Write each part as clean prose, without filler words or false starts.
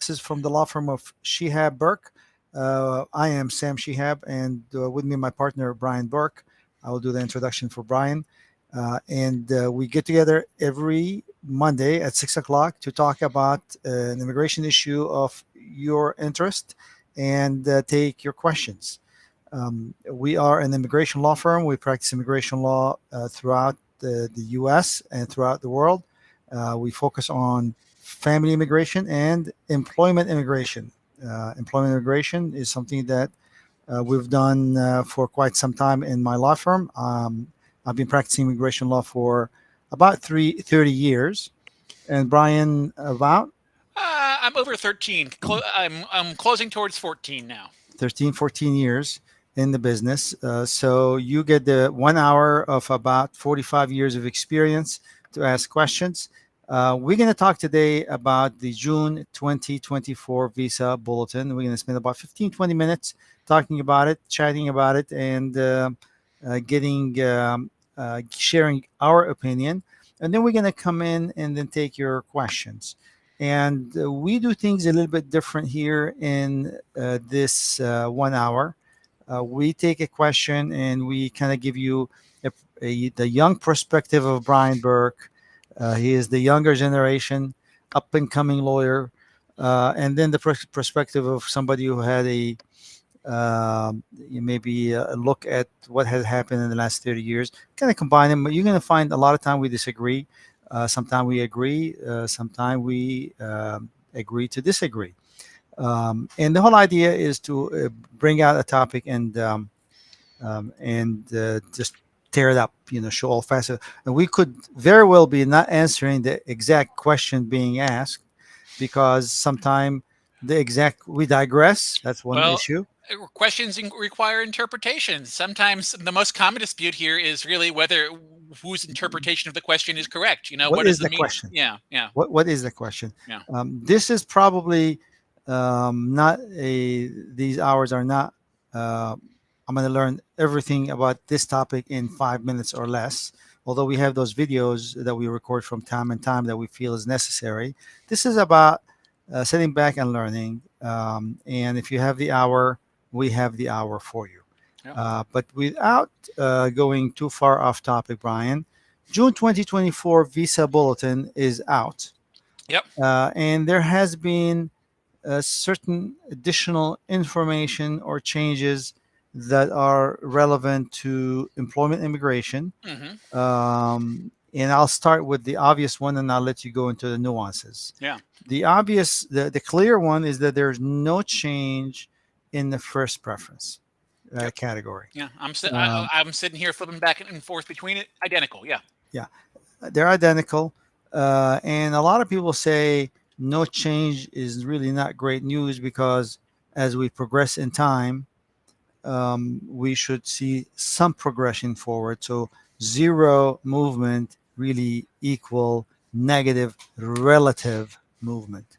This is from the law firm of Shihab Burke. I am Sam Shihab, and with me, my partner, Brian Burke. I will do the introduction for Brian. And we get together every Monday at 6 o'clock to talk about an immigration issue of your interest and take your questions. We are an immigration law firm. We practice immigration law throughout the U.S. and throughout the world. We focus on family immigration and employment immigration. Employment immigration is something that we've done for quite some time in my law firm. I've been practicing immigration law for about 30 years. And Brian, about I'm over 13. I'm closing towards 14 now. 13, 14 years in the business. So you get the 1 hour of about 45 years of experience to ask questions. We're going to talk today about the June 2024 Visa Bulletin. We're going to spend about 15, 20 minutes talking about it, chatting about it, and sharing our opinion. And then we're going to come in and then take your questions. And we do things a little bit different here in this 1 hour. We take a question and we kind of give you the young perspective of Brian Burke. He is the younger generation, up and coming lawyer. And then the perspective of somebody who had maybe a look at what has happened in the last 30 years. Kind of combine them. You're going to find a lot of time we disagree. Sometimes we agree. Sometimes we agree to disagree. And the whole idea is to bring out a topic and just tear it up, show all facets. And we could very well be not answering the exact question being asked because sometimes we digress. That's one Well, issue. questions require interpretation. Sometimes the most common dispute here is really whether whose interpretation of the question is correct. What does is the the mean? question? Yeah, yeah, What is the question? yeah. This is probably not these hours are not. I'm going to learn everything about this topic in 5 minutes or less. Although we have those videos that we record from time and time that we feel is necessary. This is about sitting back and learning. And if you have the hour, we have the hour for you. Yeah. But without going too far off topic, Brian, June 2024 Visa Bulletin is out. Yep. And there has been certain additional information or changes that are relevant to employment immigration. Mm-hmm. And I'll start with the obvious one and I'll let you go into the nuances. Yeah. The clear one is that there's no change in the first preference Yep. category. Yeah. I'm sitting here flipping back and forth between it. Identical. Yeah. Yeah, they're identical. And a lot of people say no change is really not great news because as we progress in time, we should see some progression forward. So zero movement really equal negative relative movement.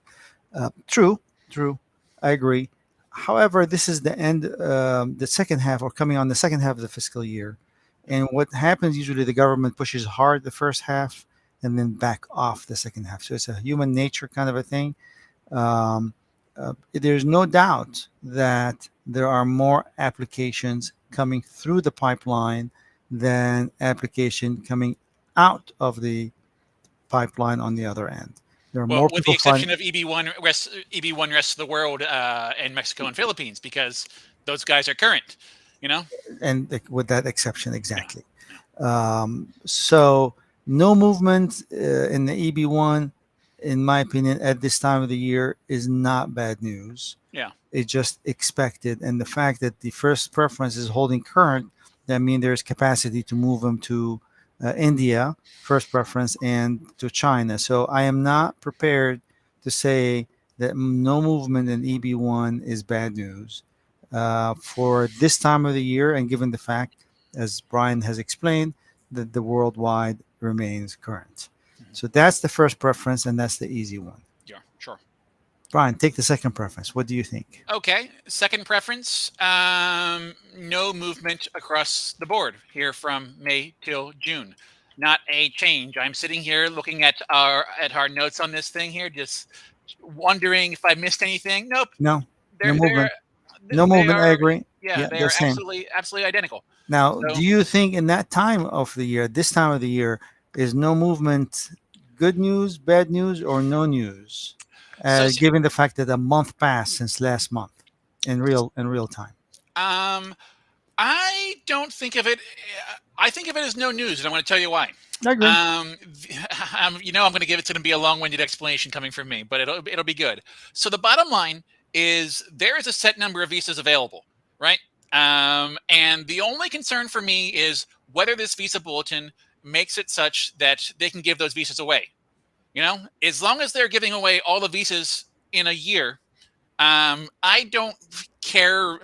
True, true. I agree. However, this is the end, the second half, or coming on the second half of the fiscal year. And what happens usually, the government pushes hard the first half and then back off the second half. So it's a human nature kind of a thing. Um, there's no doubt that there are more applications coming through the pipeline than application coming out of the pipeline on the other end. There are Well, more with the people exception finding. of EB1 rest of the world, and Mexico and Philippines, because those guys are current. And with that exception, Yeah. exactly. Yeah. So no movement in the EB1, in my opinion, at this time of the year is not bad news. Yeah. It's just expected, and the fact that the first preference is holding current, that means there's capacity to move them to India, first preference, and to China. So I am not prepared to say that no movement in EB1 is bad news for this time of the year, and given the fact, as Brian has explained, that the worldwide remains current. Mhm. So that's the first preference, and that's the easy one. Yeah. Sure. Brian, take the second preference. What do you think? Okay. Second preference. No movement across the board here from May till June. Not a change. I'm sitting here looking at our notes on this thing here, just wondering if I missed anything. Nope. No, no They're movement. No they movement. I are, agree. yeah, Yeah, they they're are same. absolutely identical. Now, So do you think in that time of the year, this time of the year, is no movement good news, bad news, or no news? so Given the fact that a month passed since last month in real time. um I don't think of it. I think of it as no news, and I want to tell you why. I agree. I'm going to give it to be a long-winded explanation coming from me, but it'll be good. So the bottom line is there is a set number of visas available, right? And the only concern for me is whether this visa bulletin makes it such that they can give those visas away. As long as they're giving away all the visas in a year, I don't care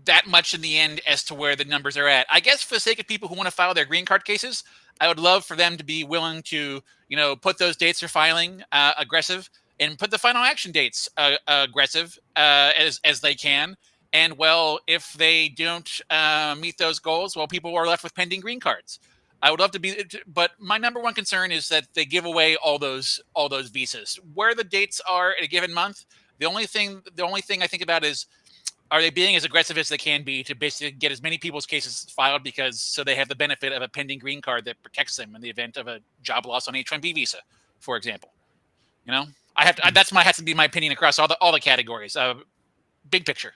that much in the end as to where the numbers are at. I guess for the sake of people who want to file their green card cases, I would love for them to be willing to, put those dates for filing aggressive and put the final action dates aggressive as they can. And well, if they don't meet those goals, well, people are left with pending green cards. I would love to be, but my number one concern is that they give away all those visas. Where the dates are in a given month, the only thing I think about is, are they being as aggressive as they can be to basically get as many people's cases filed, because so they have the benefit of a pending green card that protects them in the event of a job loss on H-1B visa, for example. You know, that's my has to be my opinion across all the categories. Big picture.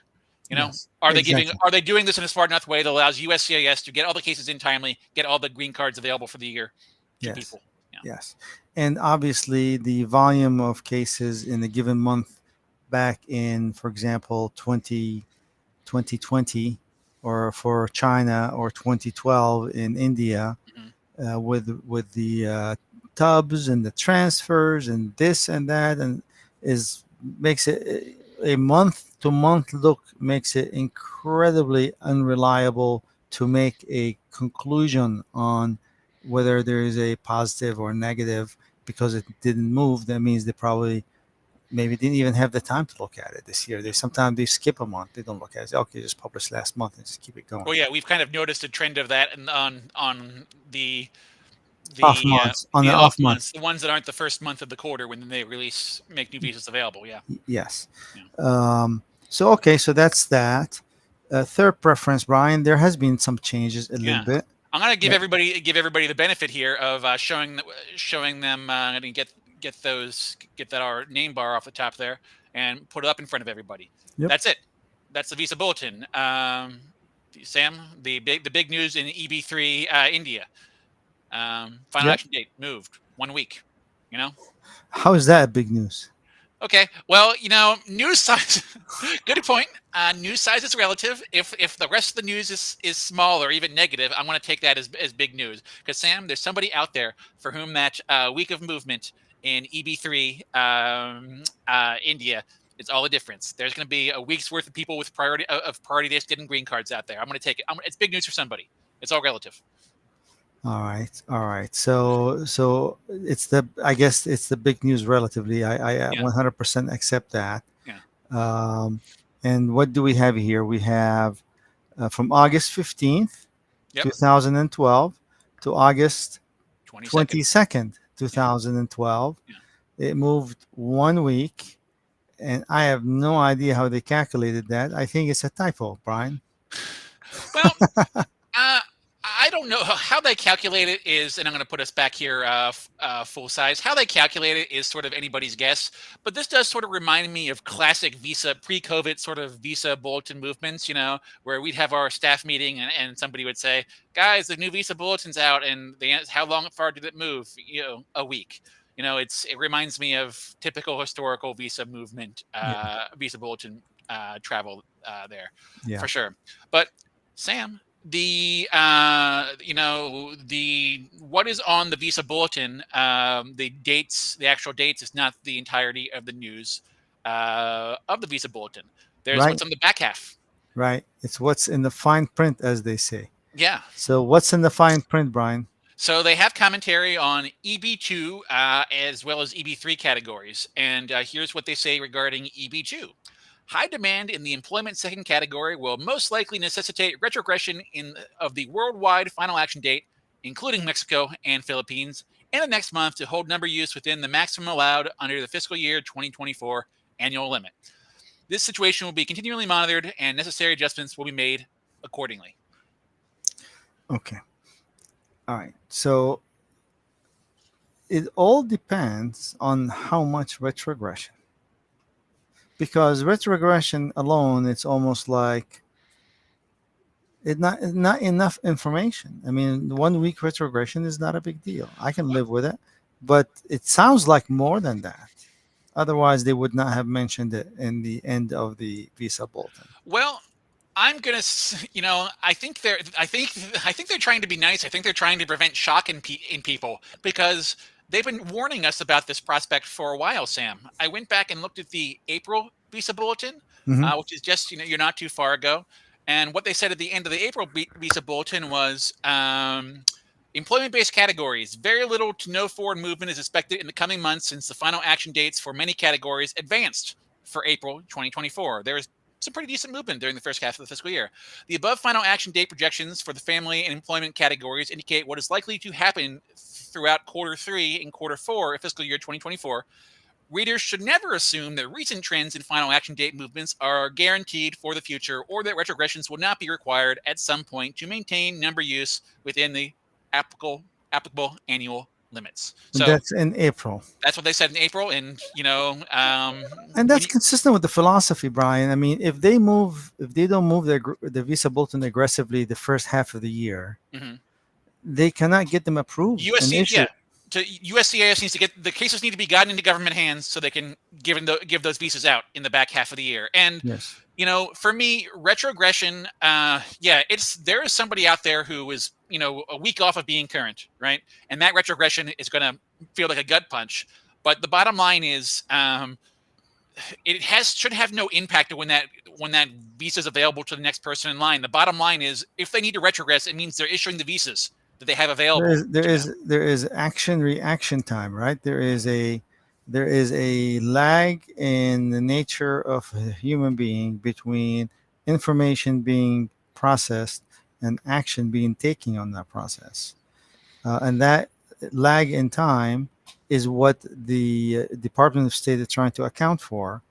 Yes, Are they giving exactly. are they doing this in a smart enough way that allows USCIS to get all the cases in timely, get all the green cards available for the year to Yes, people? Yeah. yes. And obviously, the volume of cases in a given month back in, for example, 2020, or for China, or 2012 in India, Mhm. with the tubs and the transfers and this and that, and is makes it a month to month look, makes it incredibly unreliable to make a conclusion on whether there is a positive or negative, because it didn't move. That means they probably maybe didn't even have the time to look at it this year. They sometimes they skip a month. They don't look at it. Say, okay, just publish last month and just keep it going. Well, yeah, we've kind of noticed a trend of that on Off the uh, months on the the off off month. months, the ones that aren't the first month of the quarter when they make new visas available. Yeah, Yes. yeah, So okay, so that's that. Third preference, Brian. There has been some changes a little yeah. bit. I'm gonna give Yeah. everybody the benefit here of showing them and get that our name bar off the top there and put it up in front of everybody. Yep. That's it. That's the Visa Bulletin. Sam, the big news in EB3 India. Final Yep. action date moved 1 week. You know, How is that big news? Okay. Well, news size. Good point. News size is relative. If the rest of the news is small or even negative, I'm going to take that as big news. Because Sam, there's somebody out there for whom that week of movement in EB3 India is all the difference. There's going to be a week's worth of people with priority dates getting green cards out there. I'm going to take it. It's big news for somebody. It's all relative. All right. All right. So it's the, I guess it's the big news relatively. I Yeah. 100% accept that. Yeah. Um, and what do we have here? We have from August 15th, Yep. 2012 to August 22nd. 22nd, Yeah. 2012. Yeah. It moved 1 week, and I have no idea how they calculated that. I think it's a typo, Brian. Well, Uh, I don't know how they calculate it is, and I'm going to put us back here full size. How they calculate it is sort of anybody's guess, but this does sort of remind me of classic Visa pre-COVID sort of Visa bulletin movements. Where we'd have our staff meeting and somebody would say, "Guys, the new Visa bulletin's out," and the answer, how far did it move? A week. It reminds me of typical historical Visa movement, Yeah. Visa bulletin travel there, Yeah. for sure. But Sam, the what is on the Visa Bulletin, the actual dates is not the entirety of the news of the Visa Bulletin. There's Right. what's on the back half. Right. It's what's in the fine print, as they say. Yeah. So what's in the fine print, Brian? So they have commentary on EB2 as well as EB3 categories. And here's what they say regarding EB2. High demand in the employment second category will most likely necessitate retrogression of the worldwide final action date, including Mexico and Philippines, and the next month to hold number use within the maximum allowed under the fiscal year 2024 annual limit. This situation will be continually monitored and necessary adjustments will be made accordingly. Okay. All right. So it all depends on how much retrogression. Because retrogression alone, it's almost like not enough information. I mean, 1 week retrogression is not a big deal. I can live with it, but it sounds like more than that. Otherwise, they would not have mentioned it in the end of the Visa Bulletin. Well, I'm gonna, I think they're trying to be nice. I think they're trying to prevent shock in people because they've been warning us about this prospect for a while. Sam, I went back and looked at the April Visa Bulletin, Hmm. which is just you're not too far ago, and what they said at the end of the April Visa Bulletin was. Employment-based categories. Very little to no forward movement is expected in the coming months since the final action dates for many categories advanced for April 2024. There's some pretty decent movement during the first half of the fiscal year. The above final action date projections for the family and employment categories indicate what is likely to happen throughout quarter 3 and quarter 4 of fiscal year 2024. Readers should never assume that recent trends in final action date movements are guaranteed for the future or that retrogressions will not be required at some point to maintain number use within the applicable annual limits. And So that's in April. that's what they said in April, and And when that's you, consistent with the philosophy, Brian. I mean, if they don't move the Visa Bulletin aggressively the first half of the year, mhm. they cannot get them approved and USC, yeah, issued. to USCIS needs to get the cases need to be gotten into government hands so they can give those visas out in the back half of the year. And Yes. for me, retrogression, yeah, there is somebody out there who is a week off of being current, right? And that retrogression is going to feel like a gut punch. But the bottom line is, should have no impact when that visa is available to the next person in line. The bottom line is, if they need to retrogress, it means they're issuing the visas that they have There available is there to them. is there is action reaction time, right? There is a lag in the nature of a human being between information being processed and action being taken on that process. And that lag in time is what the Department of State is trying to account for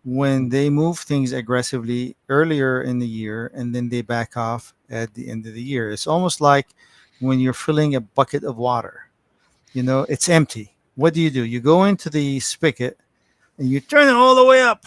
when they move things aggressively earlier in the year and then they back off at the end of the year. It's almost like when you're filling a bucket of water, it's empty. What do? You go into the spigot and you turn it all the way up.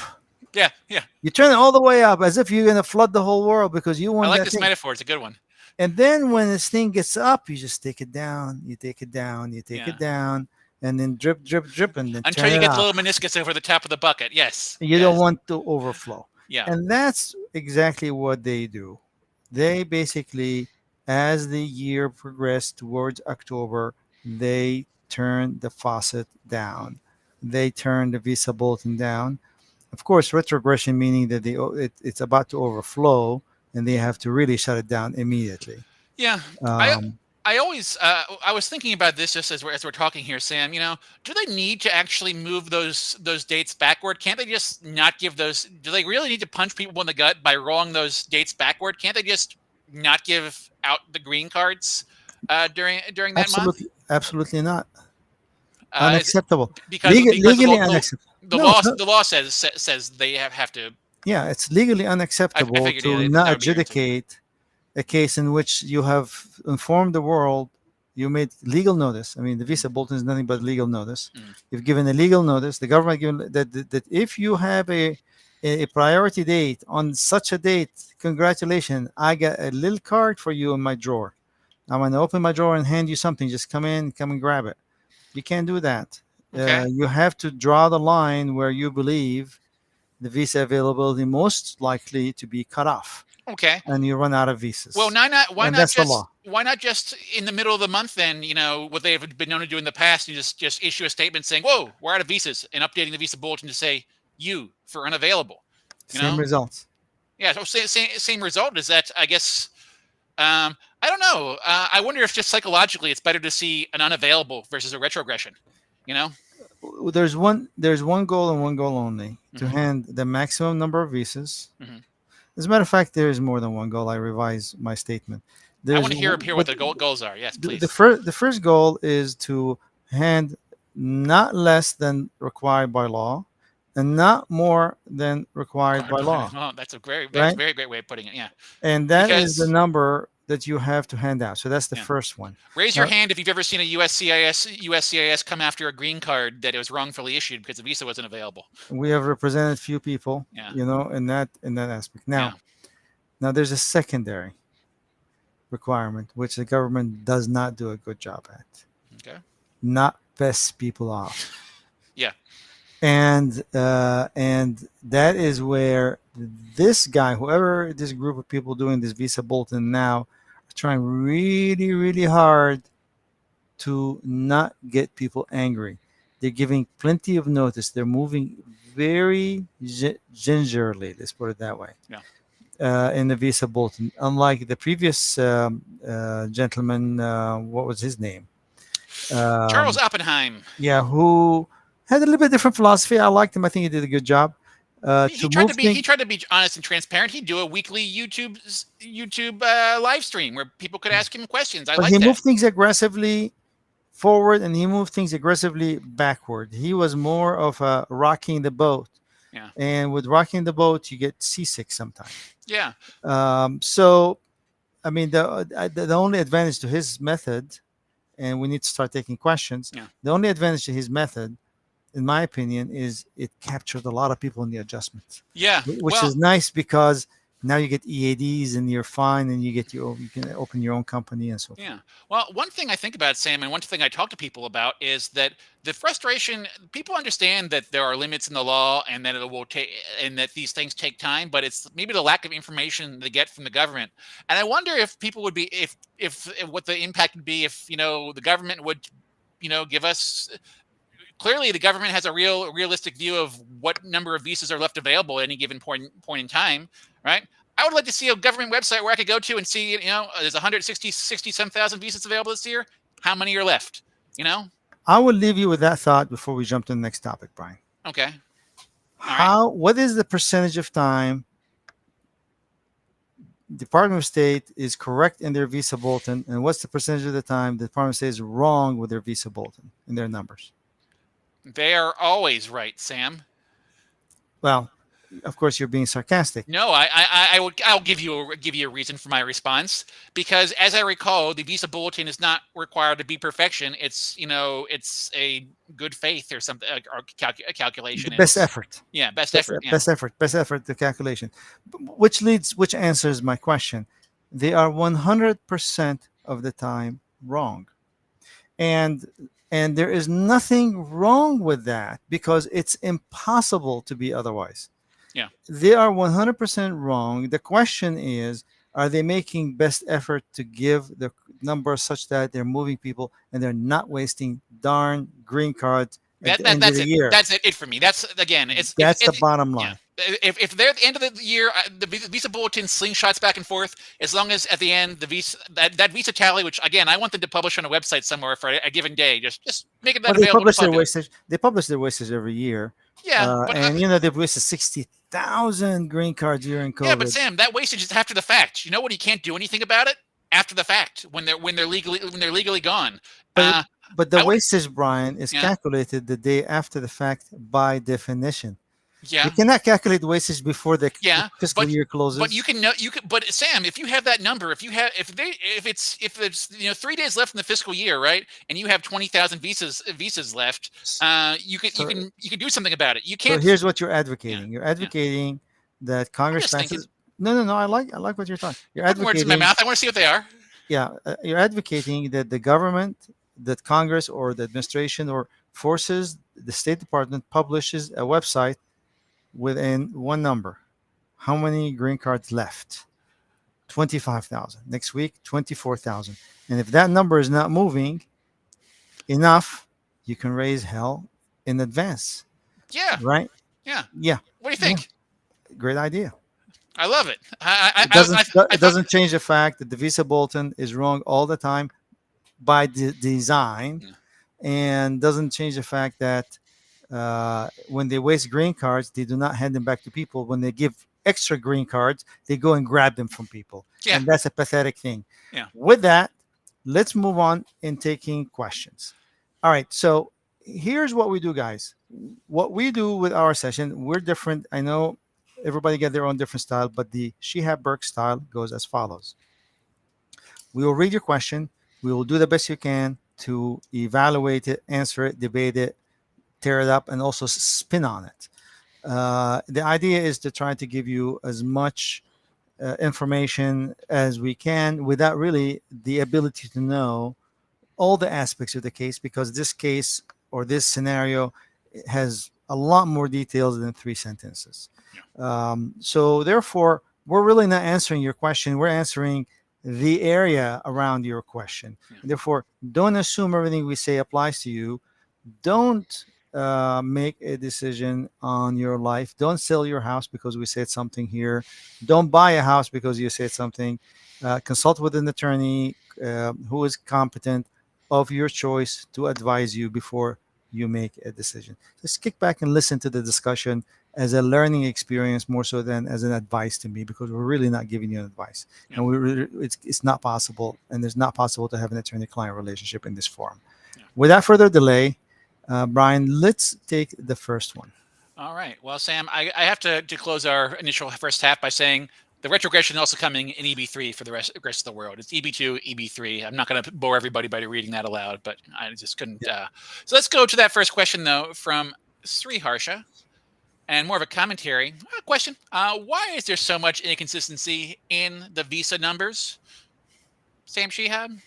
Yeah, yeah. You turn it all the way up as if you're going to flood the whole world because you I want like that this thing. metaphor. It's a good one. And then when this thing gets up, you just take it down, you take it down, you take it Yeah. down, and then drip, drip, drip, and then Until turn you it get the off. little meniscus over the top of the bucket. Yes. You don't Yes. want to overflow. Yeah. And that's exactly what they do. They basically, as the year progressed towards October, they turn the faucet down. They turn the Visa Bulletin down. Of course, retrogression meaning that it's about to overflow and they have to really shut it down immediately. Yeah. I Um, I was thinking about this just as we're talking here, Sam. Do they need to actually move those dates backward? Can't they just not give those? Do they really need to punch people in the gut by rolling those dates backward? Can't they just not give out the green cards during that month? Absolutely, absolutely not Is it unacceptable. because because Legally unacceptable. No, no, the law says they have to. yeah, it's legally I unacceptable figured to that not would be your answer. adjudicate a case in which you have informed the world, you made legal notice. I mean, the Visa Bulletin is nothing but legal notice. Mm. You've given a legal notice. The government given that if you have a priority date on such a date, congratulations, I got a little card for you in my drawer. I'm going to open my drawer and hand you something. Just come and grab it. You can't do that. Okay. You have to draw the line where you believe the visa availability most likely to be cut off Okay. and you run out of Well, visas. why And not that's the law. just in the middle of the month then, what they've been known to do in the past, and just issue a statement saying, "Whoa, we're out of visas," and updating the visa bulletin to say "you" for unavailable. You Same know? results. Yeah. So same result is that I guess. I don't know. I wonder if just psychologically it's better to see an unavailable versus a retrogression. You know? There's one goal and one goal only to Hmm. hand the maximum number of visas. Hmm. As a matter of fact, there is more than one goal. I revise my statement. I There's want to hear what but the goals are. Yes, the please. first the first goal is to hand not less than required by law and not more than required by law, Oh, that's a right? very great way of putting it. Yeah, And that is the because number that you have to hand out. So that's the yeah. first one. Raise your Now, hand if you've ever seen a USCIS come after a green card that it was wrongfully issued because the visa wasn't available. we have represented few people, Yeah, in that aspect. yeah. Now there's a secondary requirement which the government does not do a good job at. Okay. Not piss people off. Yeah. And that is where this guy, whoever this group of people doing this Visa Bulletin now, are trying really, really hard to not get people angry. They're giving plenty of notice. They're moving very gingerly. Let's put it that way. Yeah. In the Visa Bulletin, unlike the previous gentleman, what was his name? Charles Um, Oppenheim. yeah, who had a little bit different philosophy. I liked him. I think he did a good job He to tried move to be things. he tried to be honest and transparent. He'd do a weekly YouTube live stream where people could ask him questions. I But he like that. moved things aggressively forward and he moved things aggressively backward. He was more of a rocking the boat. Yeah. And with rocking the boat, you get seasick sometimes. Yeah. So, I mean, the only advantage to his method, and we need to start taking questions, Yeah. the only advantage to his method, in my opinion, is it captured a lot of people in the adjustments, Yeah. which Well, is nice because now you get EADs and you're fine and you can open your own company and so forth. yeah. Well, one thing I think about, Sam, and one thing I talk to people about is that the frustration, people understand that there are limits in the law and that it will take and that these things take time, but it's maybe the lack of information they get from the government. And I wonder if people would be if what the impact would be if, the government would, give us clearly the government has a realistic view of what number of visas are left available at any given point in time, right? I would like to see a government website where I could go to and see, there's 160 some thousand visas available this year. How many are left? You know? I will leave you with that thought before we jump to the next topic, Brian. Okay. All right. What is the percentage of time Department of State is correct in their visa bulletin, and what's the percentage of the time the Department of State is wrong with their visa bulletin in their numbers? They are always right, Sam. Well, of course, you're being sarcastic. No, I'll give you a reason for my response because as I recall, the visa bulletin is not required to be perfection. It's a good faith or something or a The calculation. best It's effort, yeah, best effort. Yeah, best effort. The calculation, which answers my question. They are 100% of the time wrong, and there is nothing wrong with that because it's impossible to be otherwise. yeah, They are 100% wrong. The question is, are they making best effort to give the numbers such that they're moving people and they're not wasting darn green cards at that the that end of that's the it. year? That's it for me. That's again, it's That's the if bottom yeah. line. If they're at the end of the year, the visa bulletin slingshots back and forth. As long as at the end the visa that visa tally, which again I want them to publish on a website somewhere for a given day, just make it that Well, they available to the publish their public. wastage. They publish their wastage every year, Yeah, but and they've wasted 60,000 green cards during yeah, but COVID. Sam, that wastage is after the fact. You know what? You can't do anything about it after the fact when they're legally gone. But Uh, but the I would wastage, Brian, is yeah calculated the day after the fact by definition. You yeah cannot calculate wastage before the yeah, fiscal but year you closes. can know you can. But Sam, if you have that number, if it's 3 days left in the fiscal year, right, and you have 20,000 visas left, you can you So, can you can do something about it. You so can't. here's what you're Yeah, advocating. You're yeah. advocating that I'm Congress just thinking. passes. No, no, no. I like what you're talking. You're You're putting words in my advocating. mouth. I want to see what they are. Yeah, you're advocating that the government, that Congress or the administration or forces the State Department publishes a website within one number. How many green cards left? 25,000. Next week, 24,000. And if that number is not moving enough, you can raise hell in advance, Yeah, right? yeah. Yeah, What do you yeah, think? great idea. I love it. I It I doesn't I, I it thought doesn't change the fact that the Visa Bulletin is wrong all the time by design, yeah. and doesn't change the fact that when they waste green cards, they do not hand them back to people. When they give extra green cards, they go and grab them from people, Yeah, and that's a pathetic thing. yeah. With that, let's move on in taking questions. All right. So here's what we do, guys. What we do with our session, we're different. I know everybody get their own different style, but the Shihab Burke style goes as follows. We will read your question. We will do the best you can to evaluate it, answer it, debate it, tear it up, and also spin on it. The idea is to try to give you as much information as we can without really the ability to know all the aspects of the case, because this case or this scenario has a lot more details than three sentences. Yeah. So therefore, we're really not answering your question. We're answering the area around your question. Yeah. And therefore, don't assume everything we say applies to you. Don't make a decision on your life. Don't sell your house because we said something here. Don't buy a house because you said something. Consult with an attorney who is competent of your choice to advise you before you make a decision. Just kick back and listen to the discussion as a learning experience more so than as an advice to me, because we're really not giving you advice, Yeah. and it's not possible, and it's not possible to have an attorney-client relationship in this forum. Yeah. Without further delay, Brian, let's take the first one. All right. Well, Sam, I have to close our initial first half by saying the retrogression is also coming in EB3 for the rest of the world. It's EB2, EB3. I'm not going to bore everybody by reading that aloud, but I just couldn't. Yeah. So let's go to that first question, though, from Sri Harsha, and more of a commentary question. Why is there so much inconsistency in the visa numbers, Sam Shihab?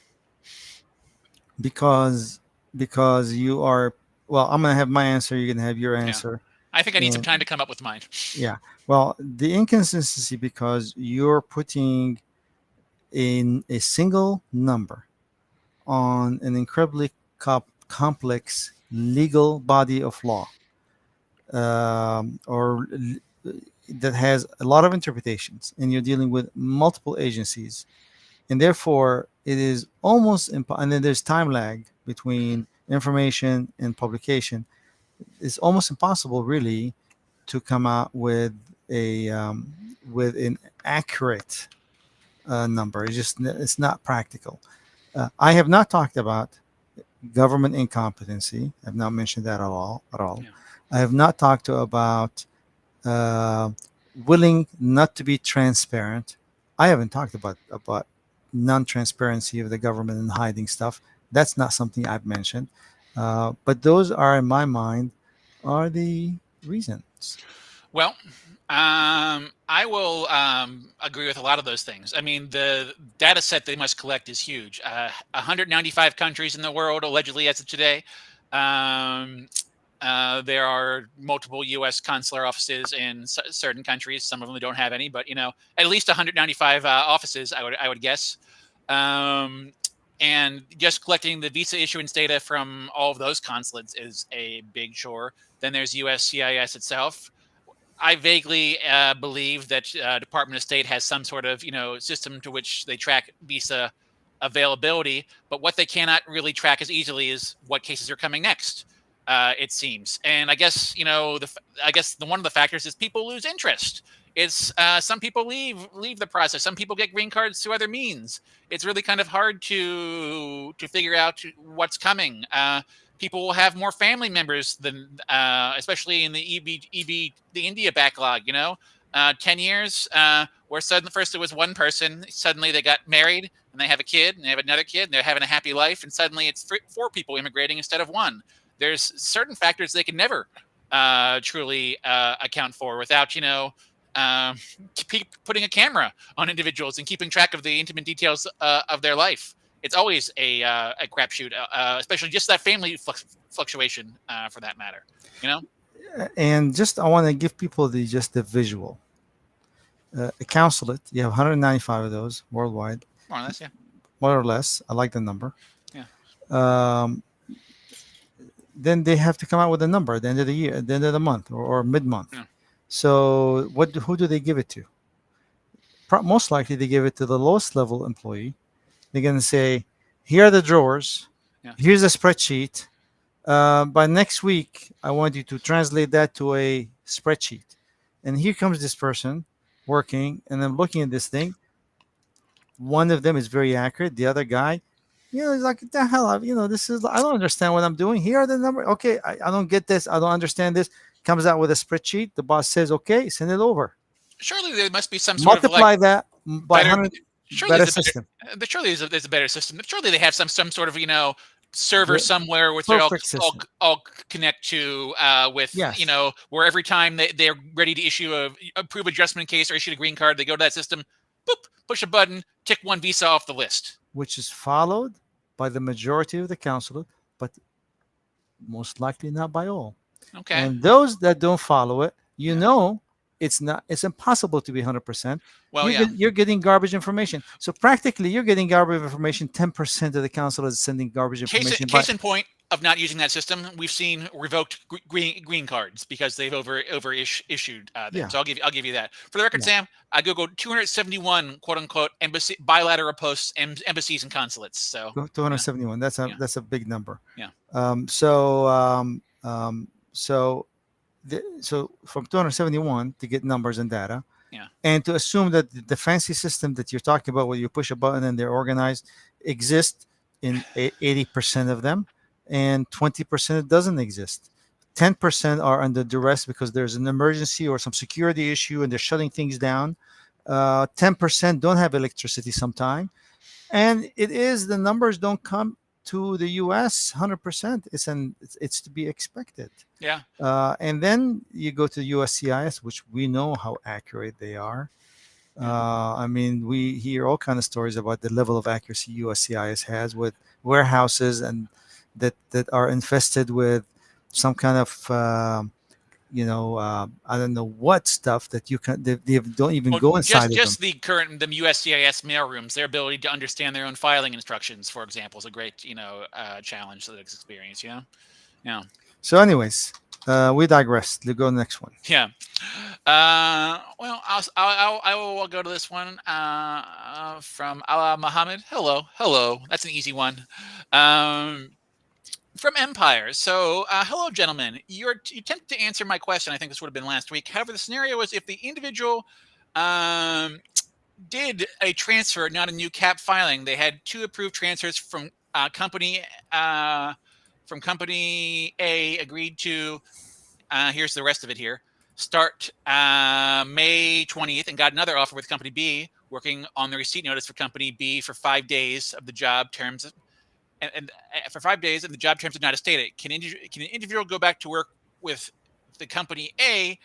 because because you are, well, I'm gonna have my answer, you're gonna have your Yeah. answer. I think I need some And time to come up with mine. yeah, well, the inconsistency because you're putting in a single number on an incredibly complex legal body of law, or that has a lot of interpretations, and you're dealing with multiple agencies, and therefore it is almost and then there's time lag between information and publication. It's almost impossible, really, to come out with an accurate number. It's not practical. I have not talked about government incompetency. I've not mentioned that at all. At all. Yeah. I have not talked about uh, willing not to be transparent. I haven't talked about non-transparency of the government and hiding stuff. That's not something I've mentioned. But those are, in my mind, are the reasons. Well, I will agree with a lot of those things. I mean, the data set they must collect is huge. 195 countries in the world, allegedly, as of today. Um, there are multiple U.S. consular offices in certain countries. Some of them don't have any, but at least 195 offices. I would guess. Um, and just collecting the visa issuance data from all of those consulates is a big chore. Then there's USCIS itself. I vaguely believe that Department of State has some sort of system to which they track visa availability, but what they cannot really track as easily is what cases are coming next. It seems, and I guess one of the factors is people lose interest. It's some people leave the process. Some people get green cards through other means. It's really kind of hard to figure out what's coming. People will have more family members than, especially in the the India backlog. 10 years, where suddenly first it was one person, suddenly they got married and they have a kid and they have another kid and they're having a happy life, and suddenly it's four people immigrating instead of one. There's certain factors they can never truly account for without um, putting a camera on individuals and keeping track of the intimate details of their life. It's always a crapshoot, especially just that family fluctuation, for that matter. You know? And just I want to give people the visual. A consulate, you have 195 of those worldwide, More or less, yeah. more or less. I like the number. Yeah. Um, then they have to come out with a number at the end of the year, at the end of the month, or mid-month. Yeah. So who do they give it to? Most likely they give it to the lowest level employee. They're going to say, here are the drawers. Yeah. Here's a spreadsheet. By next week, I want you to translate that to a spreadsheet. And here comes this person working, and I'm looking at this thing. One of them is very accurate. The other guy It's like the hell. This is, I don't understand what I'm doing. Here are the number. Okay, I don't get this. I don't understand this. Comes out with a spreadsheet. The boss says, okay, send it over. Surely there must be some sort of like Multiply that by better. 100. Surely Better there's a better. system. Surely there's a better system. Surely they have some sort of server The somewhere which they perfect system. all connect to with Yes, where every time they're ready to issue a approve adjustment case or issue a green card, they go to that system, boop, push a button, tick one visa off the list. which is followed by the majority of the council, but most likely not by all. Okay. And those that don't follow it, Yeah. it's impossible to be 100%. Well, yeah. You're getting garbage information. So practically, you're getting garbage information. 10% of the council is sending garbage information. But Case in point of not using that system, we've seen revoked green cards because they've issued them. yeah, So I'll give you that. For the record, yeah, Sam, I googled 271 quote unquote embassy bilateral posts, embassies and consulates. So yeah, 271. yeah, That's a big number. yeah, Um, so um, um, so so from 271 to get numbers and data, yeah, and to assume that the fancy system that you're talking about, where you push a button and they're organized, exists in 80% of them, and 20% doesn't exist. 10% are under duress because there's an emergency or some security issue and they're shutting things down. 10% don't have electricity sometime, and the numbers don't come to the U.S. 100%. It's to be expected. yeah, And then you go to USCIS, which we know how accurate they are. yeah. I mean, we hear all kind of stories about the level of accuracy USCIS has with warehouses and that are infested with some kind of I don't know what stuff that they don't even Well, go inside of them. just the current the USCIS mailrooms, their ability to understand their own filing instructions, for example, is a great challenge that it's experienced. Yeah. So, anyways, we digress. Let's go to the next one. Yeah. Well, I will go to this one from Allah Muhammad. Hello. That's an easy one. From Empire. So, hello, gentlemen. You attempted to answer my question. I think this would have been last week. However, the scenario was if the individual um, did a transfer, not a new cap filing. They had two approved transfers from company A agreed to. Here's the rest of it here. Start May 20th and got another offer with company B, working on the receipt notice for company B for 5 days of the job terms. And for 5 days, and the job terms are not as stated. Can an individual go back to work with the company A,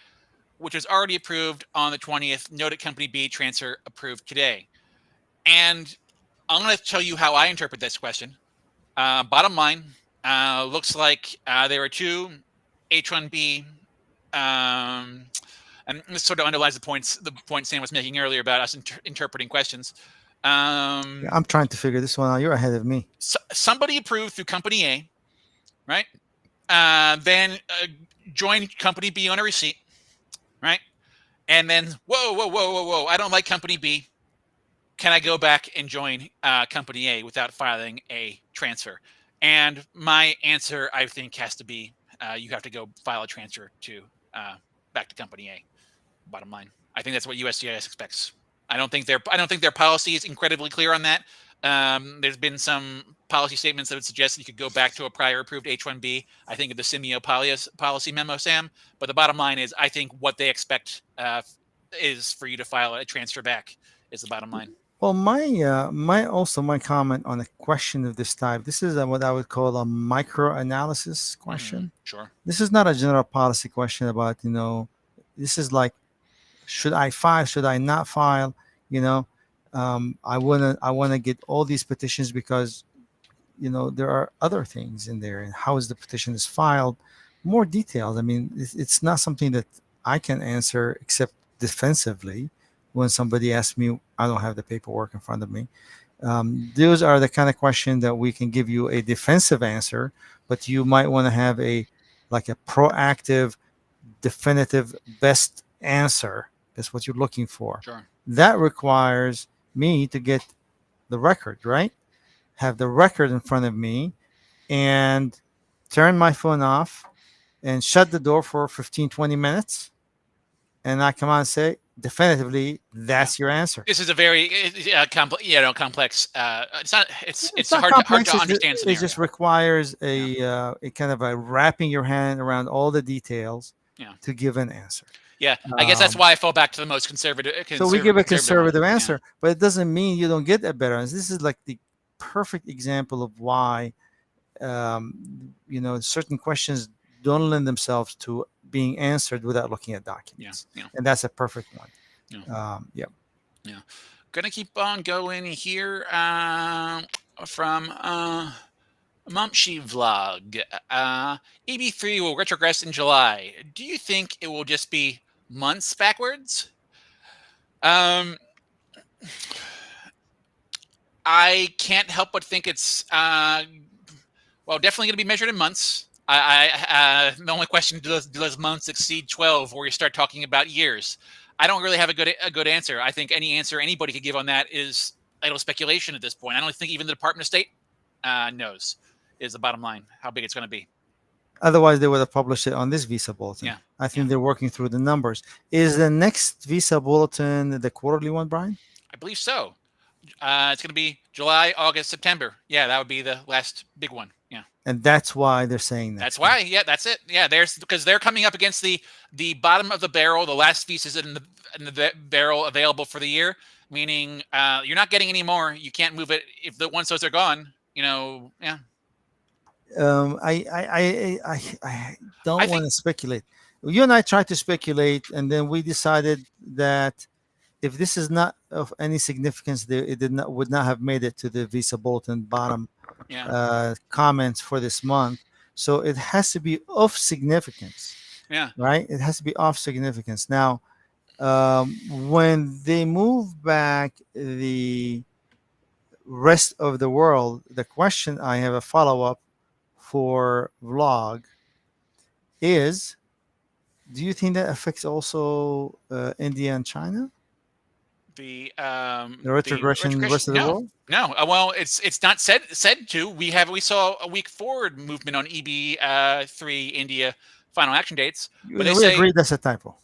which was already approved on the 20th? Noted company B transfer approved today. And I'm going to tell you how I interpret this question. Bottom line, looks like there were two H1B, and this sort of underlies the point Sam was making earlier about us interpreting questions. Yeah, I'm trying to figure this one out. You're ahead of me. Somebody approved through company A, right? Then joined company B on a receipt, right? And then, whoa! I don't like company B. Can I go back and join company A without filing a transfer? And my answer, I think, has to be you have to go file a transfer to back to company A. Bottom line, I think that's what USCIS expects. I don't think their policy is incredibly clear on that. There's been some policy statements that would suggest you could go back to a prior approved H-1B. I think of the Simeo policy memo, Sam. But the bottom line is, I think what they expect is for you to file a transfer back. Is the bottom line. Well, my comment on a question of this type. This is what I would call a micro analysis question. Sure. This is not a general policy question about This is like, should I file? Should I not file? You know, I wanna get all these petitions because there are other things in there and how is the petition is filed, more details. I mean, it's not something that I can answer except defensively when somebody asks me. I don't have the paperwork in front of me. Those are the kind of question that we can give you a defensive answer, but you might want to have a proactive, definitive, best answer. That's what you're looking for. Sure. That requires me to get the record, right? Have the record in front of me and turn my phone off and shut the door for 15, 20 minutes. And I come out and say, definitively Yeah. that's your answer. This is a very complex. It's not. It's It's not hard complex. to understand It just scenario. requires Yeah. a kind of a wrapping your hand around all the details Yeah. to give an answer. Yeah. I guess that's Um, why I fall back to the most conservative so we give a conservative one. conservative Yeah. answer, but it doesn't mean you don't get a better answer. This is like the perfect example of why certain questions don't lend themselves to being answered without looking at Yeah. documents, Yeah. and that's a perfect one. Yeah. Yeah. Yeah. Gonna keep on going here. From Mumshi Vlog. EB3 will retrogress in July. Do you think it will just be months backwards? Um, I can't help but think it's definitely going to be measured in months. The only question, do those months exceed 12, or you start talking about years? I don't really have a good answer. I think any answer anybody could give on that is idle speculation at this point. I don't think even the Department of State knows, is the bottom line, how big it's going to be. Otherwise, they would have published it on this Visa Bulletin. Yeah, I yeah. think they're working through the numbers. Is the next Visa Bulletin the quarterly one, Brian? I believe so. It's going to be July, August, September. Yeah, that would be the last big one. Yeah. And that's why they're saying That's next why. Yeah, that's it. Yeah, because they're coming up against the bottom of the barrel, the last pieces in the barrel available for the year. Meaning, you're not getting any more. You can't move it if once those are gone. Yeah. I I don't want think. to speculate. You and I tried to speculate, and then we decided that if this is not of any significance, it did not would not have made it to the Visa Bulletin bottom Yeah. comments for this month. So it has to be of significance, Yeah. right? It has to be of significance. Now, when they move back the rest of the world, the question I have a follow up for vlog is: do you think that affects also India and China, the The retrogression retrogression. rest of the No. world? No. Well, it's not said to. We saw a week forward movement on EB3 India final action dates, You but they know, we say agree that's a typo.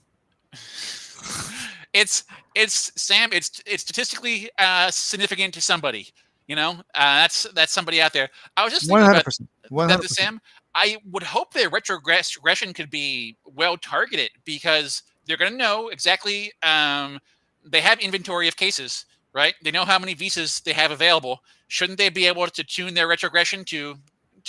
it's Sam. It's statistically significant to somebody. That's somebody out there. I was just One thinking hundred about percent. One that. hundred The percent. Sam. I would hope their retrogression could be well targeted because they're going to know exactly. They have inventory of cases, right? They know how many visas they have available. Shouldn't they be able to tune their retrogression to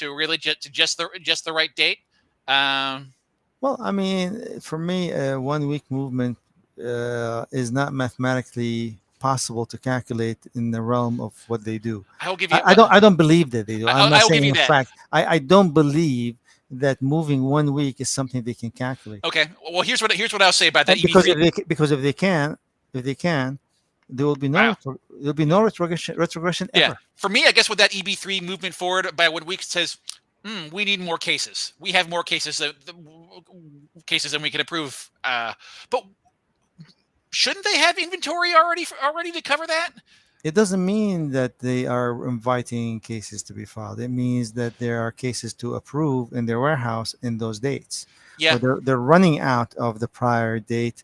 really just the right date? Um, Well, I mean, for me, a 1 week movement is not mathematically possible to calculate in the realm of what they do. I will give you. I don't believe that they do. I'm not I will give saying you a that. fact. I don't believe that moving 1 week is something they can calculate. Okay. Well, here's what I'll say about that And because EB3. if they can, there will be Wow. retrogression Yeah. ever. For me, I guess with that EB3 movement forward by 1 week says, we need more cases. We have more cases than we can approve. But shouldn't they have inventory already to cover that? It doesn't mean that they are inviting cases to be filed. It means that there are cases to approve in their warehouse in those dates, or Yeah. they're running out of the prior date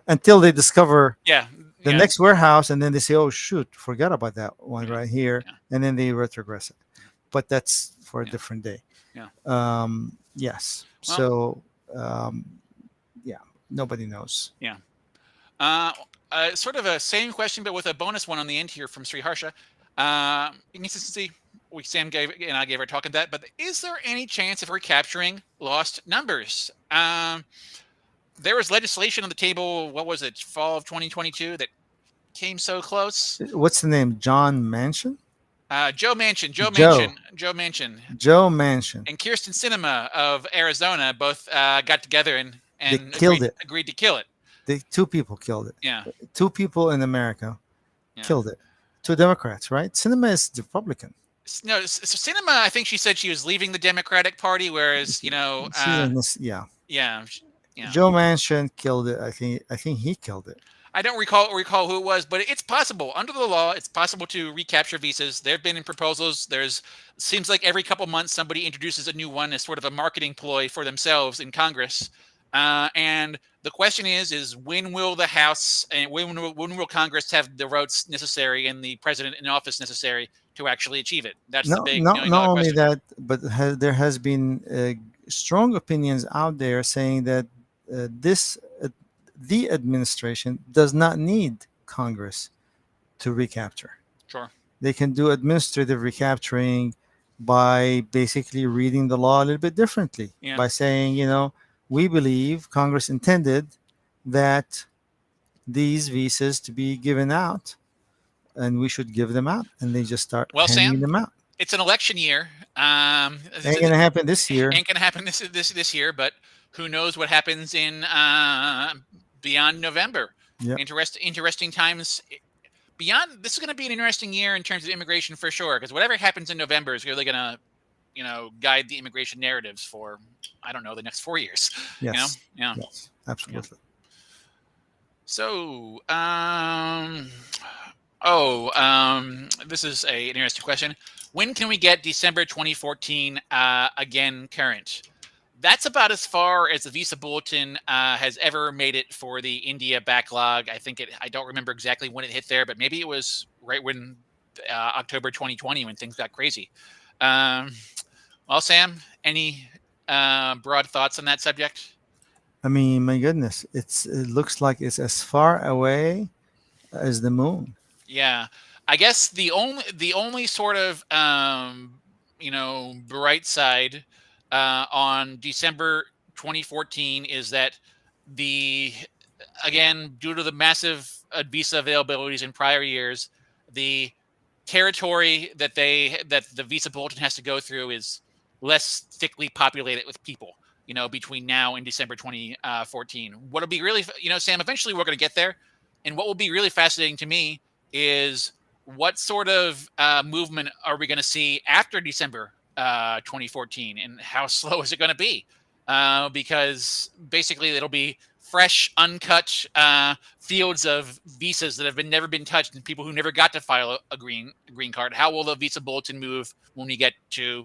until they discover Yeah. the Yeah. next warehouse, and then they say, "Oh shoot, forgot about that one Yeah. right here," Yeah. and then they retrogress it. But that's for a Yeah. different day. Yeah. Yes. Well. So um, yeah, nobody knows. Yeah. Uh, Sort of a same question, but with a bonus one on the end here from Sri Harsha. Inconsistency. I gave our talk on that, but is there any chance of recapturing lost numbers? There was legislation on the table. What was it? Fall of 2022 that came so close. What's the name? John Manchin? Joe Manchin, Joe. Joe Manchin, Joe Manchin. and Kirsten Sinema of Arizona both got together They and killed it. agreed to kill it. Two people killed it. Yeah. Two people in America Yeah. killed it. Two Democrats, right? Cinema is Republican. No, so Sinema, I think she said she was leaving the Democratic Party, whereas Yeah. yeah. Joe Manchin killed it. I think he killed it. I don't recall who it was, but it's possible under the law. It's possible to recapture visas. There have been in proposals. Seems like every couple months somebody introduces a new one as sort of a marketing ploy for themselves in Congress. And the question is when will the House and when will Congress have the votes necessary and the president in office necessary to actually achieve it? That's the No, big not million not dollar only question. that, but there has been strong opinions out there saying that this the administration does not need Congress to recapture. Sure. They can do administrative recapturing by basically reading the law a little bit differently, Yeah. by saying, we believe Congress intended that these visas to be given out, and we should give them out, and they just start Well, handing Sam, them out. it's an election year. Ain't gonna happen this year. Ain't gonna happen this year, but who knows what happens in beyond November? Yep. Interesting times beyond. This is going to be an interesting year in terms of immigration for sure, because whatever happens in November is really going to guide the immigration narratives for I don't know the next 4 years. Yes. Yeah, Yes. yeah. Absolutely. So, this is an interesting question. When can we get December 2014 again current? That's about as far as the Visa Bulletin has ever made it for the India backlog. I don't remember exactly when it hit there, but maybe it was right when October 2020 when things got crazy. Um, well, Sam, any broad thoughts on that subject? I mean, my goodness, it looks like it's as far away as the moon. Yeah, I guess the only sort of bright side on December 2014 is that the again due to the massive visa availabilities in prior years, the territory that the visa bulletin has to go through is less thickly populated with people. Between now and December 2014, what'll be really, Sam. Eventually, we're going to get there, and what will be really fascinating to me is what sort of movement are we going to see after December 2014, and how slow is it going to be? Because basically, it'll be fresh, uncut fields of visas that have never been touched, and people who never got to file a green card. How will the visa bulletin move when we get to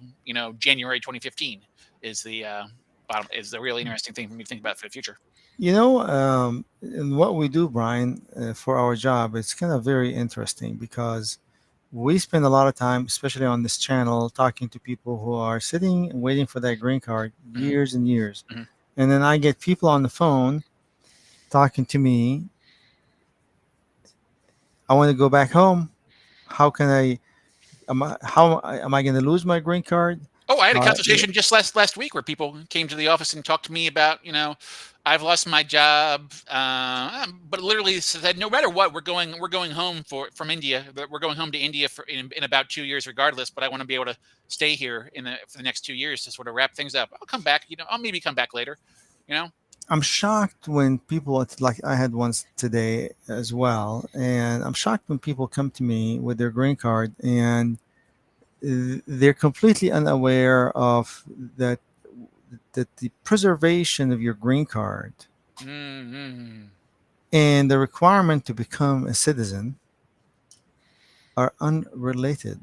January 2015? Is the bottom is the really interesting thing for me to think about for the future. And what we do, Brian, for our job, it's kind of very interesting because we spend a lot of time, especially on this channel, talking to people who are sitting and waiting for that green card Hmm. years and years. Hmm. And then I get people on the phone talking to me. I want to go back home. How can I? How am I going to lose my green card? Oh, I had a Yeah. consultation just last week where people came to the office and talked to me about, I've lost my job, but literally said no matter what, we're going home from India, but we're going home to India in about 2 years regardless. But I want to be able to stay here for the next 2 years to sort of wrap things up. I'll come back, I'll maybe come back later, you know. I'm shocked when people, it's like I had once today as well, and I'm shocked when people come to me with their green card and they're completely unaware of that that the preservation of your green card Mm-hmm. and the requirement to become a citizen are unrelated.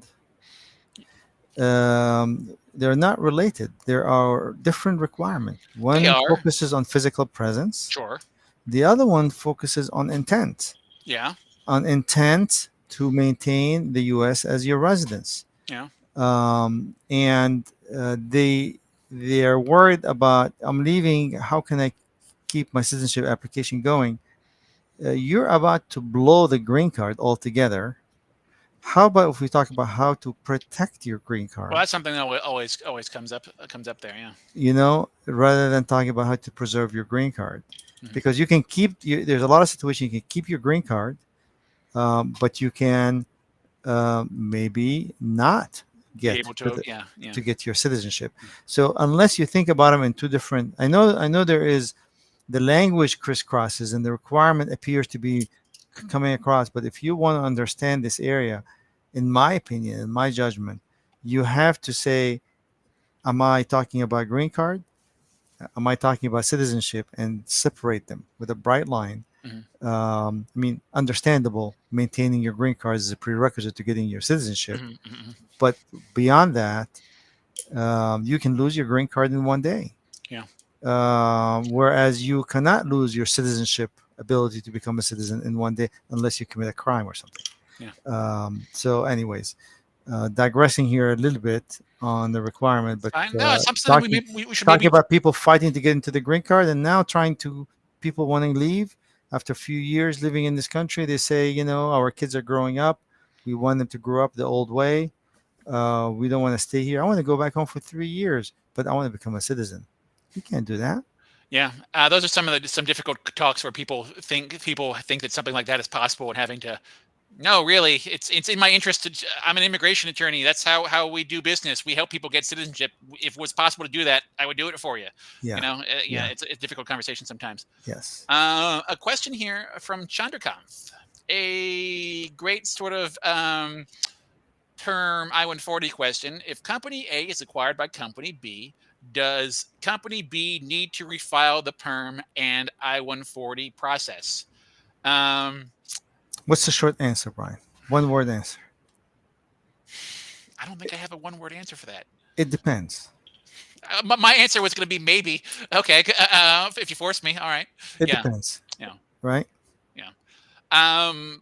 They're not related. There are different requirements. They One are, focuses on physical presence. sure, The other one focuses yeah, on intent to maintain the U.S. as your residence. yeah. And they are worried about I'm leaving. How can I keep my citizenship application going? You're about to blow the green card altogether. How about if we talk about how to protect your green Well, card? that's something that always comes up there, yeah. Rather than talking about how to preserve your green card, Hmm. because you can there's a lot of situations you can keep your green card, but you can maybe not Be get able to to, yeah, yeah. get your citizenship. So unless you think about them in two different, I know there is the language crisscrosses and the requirement appears to be coming across. But if you want to understand this area, in my opinion, in my judgment, you have to say, am I talking about green card? Am I talking about citizenship? And separate them with a bright line. Hmm. I mean, understandable. Maintaining your green card is a prerequisite to getting your citizenship. Hmm. Hmm. But beyond that, you can lose your green card in one day. Yeah. whereas you cannot lose your citizenship ability to become a citizen in one day unless you commit a crime or something. Yeah. So, anyways, digressing here a little bit on the requirement, It's but fine. No, it's something we talking maybe we should talking maybe. about people fighting to get into the green card and now trying to people wanting to leave after a few years living in this country. They say, our kids are growing up. We want them to grow up the old way. We don't want to stay here. I want to go back home for 3 years, but I want to become a citizen. You can't do that. Yeah, those are some difficult talks where people think that something like that is possible, and having to. No, really, it's in my interest to. I'm an immigration attorney. That's how we do business. We help people get citizenship. If it was possible to do that, I would do it for you. Yeah. Yeah, Yeah. it's a difficult conversation sometimes. Yes. A question here from Chandrakant. A great sort of term I-140 question. If company A is acquired by company B, does company B need to refile the perm and I-140 process? Um, What's the short answer, Brian? One word answer. I don't think I have a one-word answer for that. It depends. My answer was going to be maybe. Okay, if you force me, all right. It Yeah, depends, yeah, right? yeah.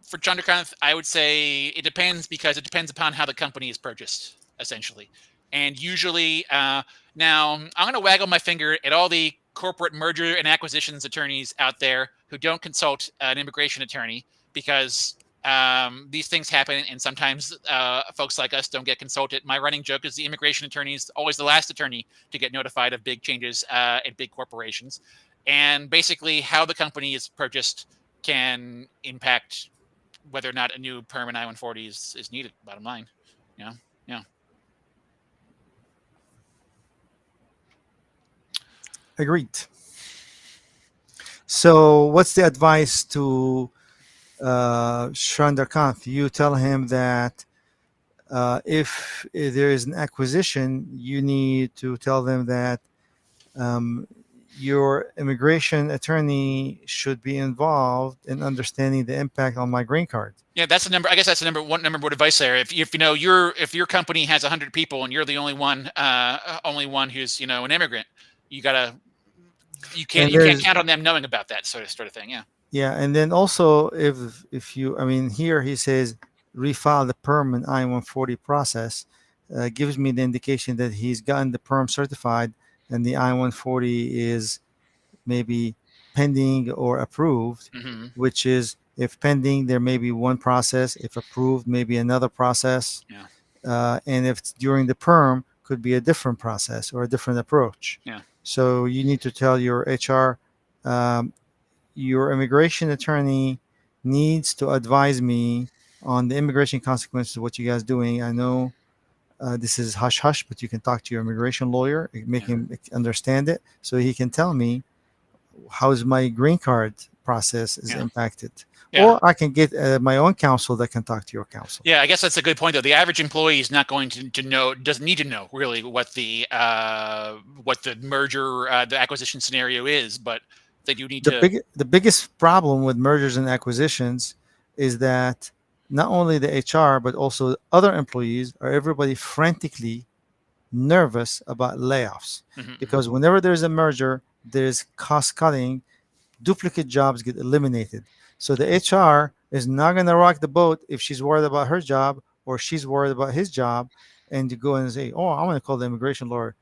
For Chandrakant, I would say it depends because it depends upon how the company is purchased, essentially. And usually, now I'm going to waggle my finger at all the corporate merger and acquisitions attorneys out there who don't consult an immigration attorney because these things happen, and sometimes folks like us don't get consulted. My running joke is the immigration attorney is always the last attorney to get notified of big changes at big corporations. And basically, how the company is purchased can impact whether or not a new permanent I-140 is needed. Bottom line, yeah, yeah. Agreed. So, what's the advice to Chandrakant? You tell him that if there is an acquisition, you need to tell them that um, your immigration attorney should be involved in understanding the impact on my green card. Yeah, that's the number. I guess that's the number one advice there. If if your company has 100 people and you're the only one who's an immigrant, you gotta you can't And you can't there's count on them knowing about that sort of thing. Yeah, Yeah, and then also if you, I mean, here he says refile the perm and I-140 process, gives me the indication that he's gotten the perm certified and the I-140 is maybe pending or approved, mm-hmm. which is if pending there may be one process, if approved maybe another process, Yeah, and if it's during the perm could be a different process or a different approach. yeah, So you need to tell your HR, um, your immigration attorney needs to advise me on the immigration consequences of what you guys doing. I know this is hush hush, but you can talk to your immigration lawyer, make yeah, him understand it, so he can tell me how's my green card process is yeah, impacted. yeah. Or I can get my own counsel that can talk to your counsel. Yeah, I guess that's a good point, though. The average employee is not going to know, doesn't need to know really what the merger, the acquisition scenario is, but they do need to. The biggest problem with mergers and acquisitions is that not only the HR but also other employees are everybody frantically nervous about layoffs Mhm, mhm. because whenever there's a merger, there's cost cutting, duplicate jobs get eliminated. So the HR is not going to rock the boat if she's worried about her job or she's worried about his job, and you go and say, "Oh, I'm going to call the immigration lawyer."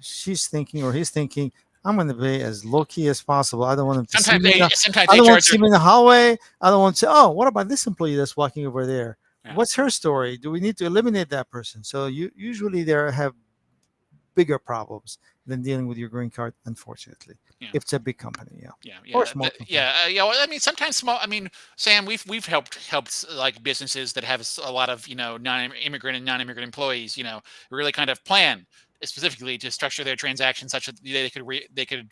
She's thinking or he's thinking, "I'm going to be as low key as possible. I don't want him to see Sometimes me. they sometimes I don't want to HRs see are. me in the hallway. I don't want to say, oh, what about this employee that's walking over there? Yeah, What's her story? Do we need to eliminate that person?" So you usually there have bigger problems than dealing with your green card, unfortunately. yeah. If it's a big company, yeah. Yeah, Or yeah, small company. yeah, yeah. Well, I mean, sometimes small. I mean, Sam, we've helped like businesses that have a lot of non-immigrant and non-immigrant employees. Really kind of plan specifically to structure their transactions such that they could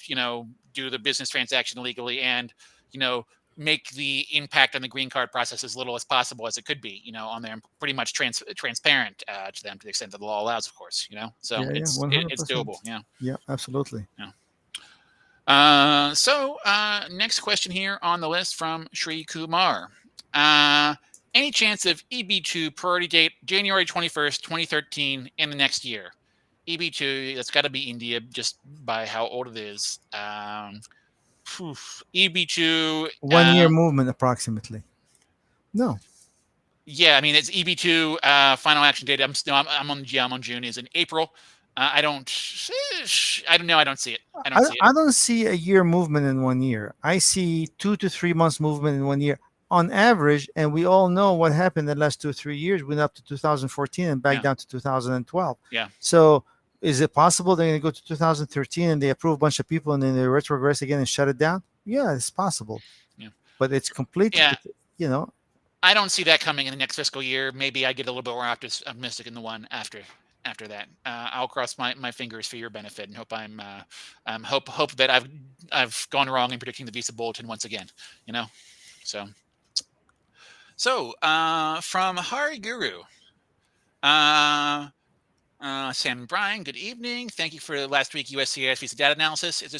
do the business transaction legally and you know make the impact on the green card process as little as possible as it could be. On there, and pretty much transparent to them to the extent that the law allows, of course. So Yeah, yeah, it's doable. 100%. Yeah. Yeah, absolutely. Yeah. Next question here on the list from Shri Kumar. Uh, any chance of EB2 priority date January 21st, 2013 in the next year? EB2, that's got to be India just by how old it is. EB2, 1 year movement approximately. No, yeah, I mean it's EB2 final action date. I'm on June is in April. I don't know. I don't see it. I don't see it. I don't see a year movement in 1 year. I see 2 to 3 months movement in 1 year on average. And we all know what happened in the last 2 or 3 years. Went up to 2014 and back Yeah, down to 2012. yeah, So is it possible they're going to go to 2013 and they approve a bunch of people and then they retrogress again and shut it down? Yeah, it's possible, yeah, but it's complete. yeah. You know, I don't see that coming in the next fiscal year. Maybe I get a little bit more optimistic in the one after that. I'll cross my fingers for your benefit and hope hope that I've gone wrong in predicting the Visa Bulletin once again. You know, so from Hari Guru. Uh, Sam and Brian, good evening. Thank you for last week USCIS visa data analysis. Is there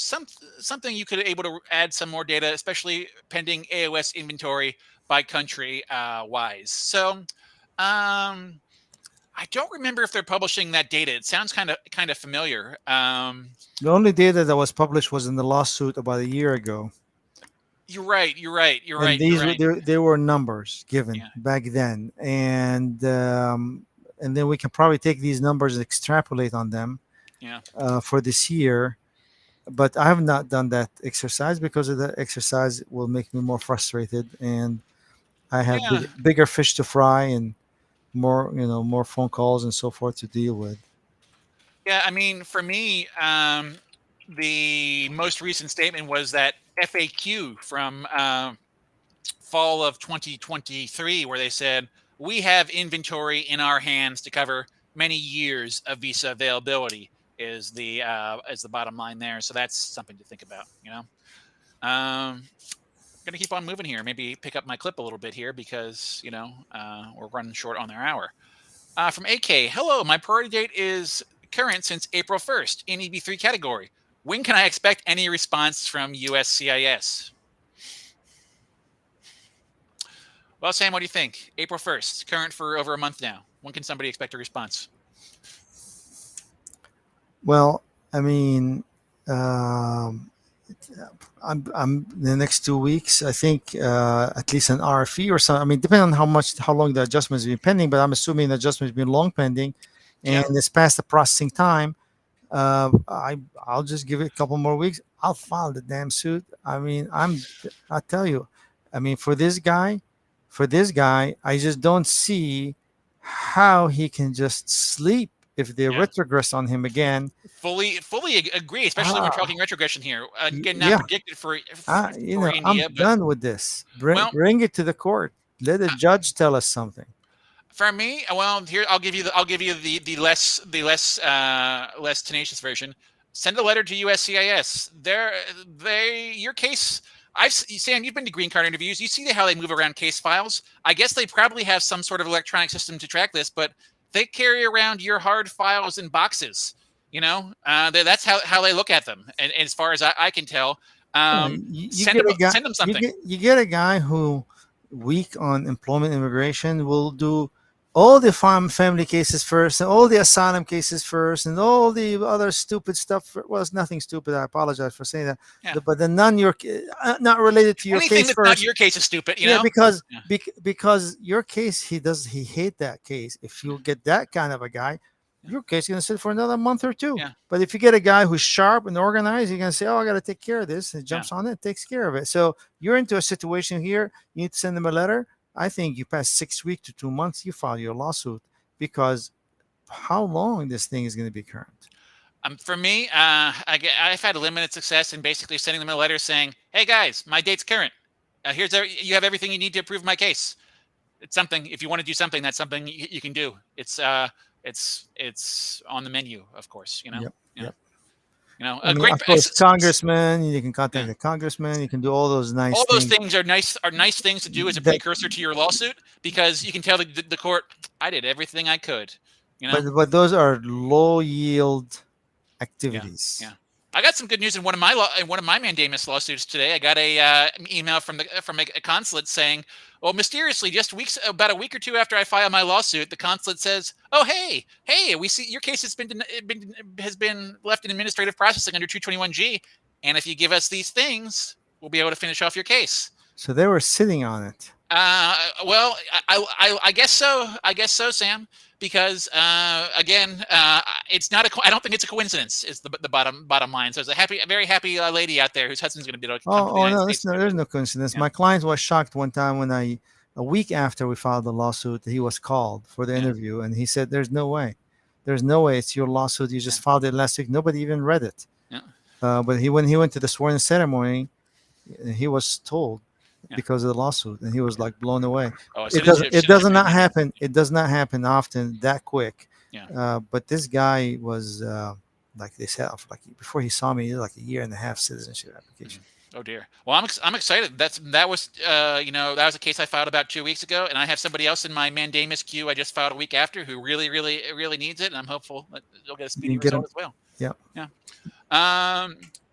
something you could able to add some more data, especially pending AOS inventory by country wise? So, I don't remember if they're publishing that data. It sounds kind of familiar. the only data that was published was in the lawsuit about a year ago, You're right. You're right. You're and right. You're these were right. there were numbers given Yeah. back then, and then we can probably take these numbers and extrapolate on them Yeah. for this year. But I have not done that exercise because of that exercise will make me more frustrated, and I have Yeah. bigger fish to fry and more more phone calls and so forth to deal with. Yeah. I mean, for me, the most recent statement was that FAQ from fall of 2023, where they said, we have inventory in our hands to cover many years of visa availability is the bottom line there. So that's something to think about, Going to keep on moving here. Maybe pick up my clip a little bit here because, we're running short on their hour. From AK, hello, my priority date is current since April 1st in EB3 category. When can I expect any response from USCIS? Well, Sam, what do you think? April 1st, current for over a month now. When can somebody expect a response? Well, I mean, um, I'm the next 2 weeks. I think at least an RFE or something. I mean, depending on how long the adjustment has been pending, but I'm assuming the adjustment has been long pending, Yeah, and it's past the processing time. I'll just give it a couple more weeks. I'll file the damn suit. I mean, I tell you, I mean, for this guy, I just don't see how he can just sleep if they yeah. retrogress on him again. Fully agree, especially when we're Ah, talking retrogression here. Again, not yeah, predicted for I'm India, but done with this. well, Bring it to the court. Let the judge tell us something. for me, well, here I'll give you the less tenacious version. Send a letter to USCIS. Your case. Sam, you've been to green card interviews. You see how they move around case files. I guess they probably have some sort of electronic system to track this, but they carry around your hard files in boxes. That's how they look at them. And as far as I can tell, You get a guy. send them something. You get a guy who weak on employment immigration will do all the family cases first and all the asylum cases first and all the other stupid stuff. Well, it's nothing stupid. I apologize for saying that. Yeah. But the not related to your Anything case that's not first. your case is stupid. Yeah, Yeah. because your case he hate that case. If you get that kind of a guy, Yeah. your case is gonna sit for another month or two. Yeah. But if you get a guy who's sharp and organized, you're gonna say, "Oh, I got to take care of this," and he Yeah. jumps on it, takes care of it. So you're into a situation here. You need to send them a letter. I think you pass 6 weeks to 2 months, you file your lawsuit because how long this thing is going to be current? For me, I've had a limited success in basically sending them a letter saying, "Hey guys, my date's current. You have everything you need to approve my case." It's something. If you want to do something, that's something you can do. It's on the menu, of course. Yep, Yeah. yep. I A mean, great. of course, congressman. You can contact Yeah. the congressman. You can do all those nice All those things. things are nice things to do as a That, precursor to your lawsuit because you can tell the court, I did everything I could. but those are low yield Yeah. activities. Yeah. I got some good news in one of my mandamus lawsuits today. I got a email from a consulate saying, "Well, mysteriously, just weeks about a week or two after I file my lawsuit, the consulate says, "Oh, hey, we see your case has been left in administrative processing under 221G, and if you give us these things, we'll be able to finish off your case." So they were sitting on it. Well, I guess so. I guess so, Sam. Because again, it's not a. I don't think it's a coincidence. Is the bottom line. So there's a very happy lady out there whose husband's going to be able to come to the United No, States. there's no coincidence. Yeah, My client was shocked one time when a week after we filed the lawsuit, he was called for the yeah, interview, and he said, there's no way, it's your lawsuit. You yeah, just filed it last week. Nobody even read it." yeah, But when he went to the sworn ceremony, he was told yeah. because of the lawsuit, and he was like blown away. Oh, It does citizenship not amendment. happen. It does not happen often that quick. Yeah. But this guy was like they said, like before he saw me, he did like a year and a half citizenship application. Oh dear. Well, I'm excited. That was that was a case I filed about 2 weeks ago, and I have somebody else in my mandamus queue I just filed a week after who really needs it, and I'm hopeful that they'll get a You speedy can get result him. as well. Yeah. Yeah.